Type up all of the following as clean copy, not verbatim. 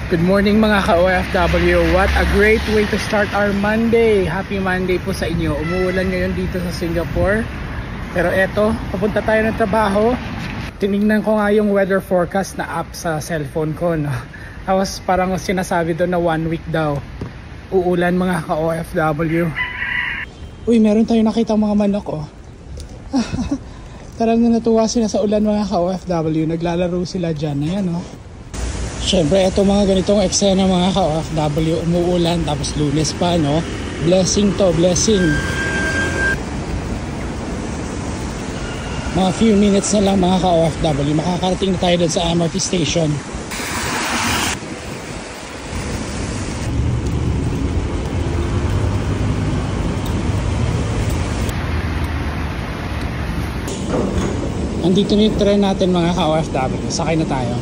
Good morning mga ka-OFW. What a great way to start our Monday. Happy Monday po sa inyo. Umuulan ngayon dito sa Singapore. Pero eto, papunta tayo ng trabaho. Tinignan ko nga yung weather forecast na app sa cellphone ko. No? Tapos parang sinasabi doon na 1 week daw. Uulan mga ka-OFW. Uy, meron tayo nakita mga manok oh. Tarang natuwa sila sa ulan mga ka-OFW. Naglalaro sila dyan. Ayan oh. Siyempre, ito mga ganitong eksena mga ka-OFW, umuulan tapos Lunes pa, no? Blessing to, blessing. Mga few minutes na lang mga ka-OFW, makakarating na tayo doon sa MRT station. Andito na yung tren natin mga ka-OFW, sakay na tayo.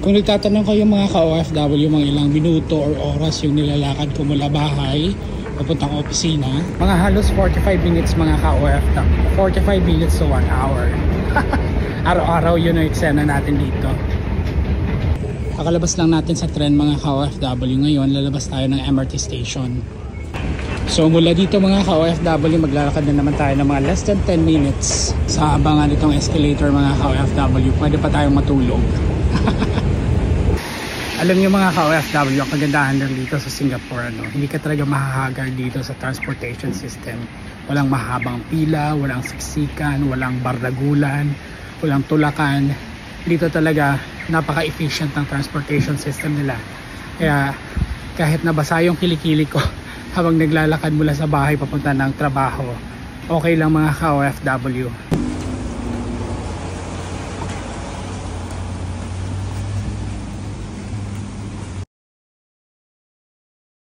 Kung nagtatanong kayo mga ka-OFW mga ilang minuto or oras yung nilalakad ko mula bahay papuntang opisina, mga halos 45 minutes mga ka-OFW, 45 minutes to 1 hour. Araw-araw yun ang eksena natin dito. Kakalabas lang natin sa tren mga ka-OFW. Ngayon lalabas tayo ng MRT station. So mula dito mga ka-OFW maglalakad na naman tayo ng mga less than 10 minutes sa abangan itong escalator mga ka-OFW. Pwede pa tayong matulog. Alam niyo mga ka-OFW, ang kagandahan lang dito sa Singapore, no? Hindi ka talaga mahahagar dito sa transportation system. Walang mahabang pila, walang siksikan, walang bardagulan, walang tulakan. Dito talaga napaka-efficient ng transportation system nila. Kaya kahit nabasa yung kilikili ko habang naglalakad mula sa bahay papunta ng trabaho, okay lang mga ka-OFW.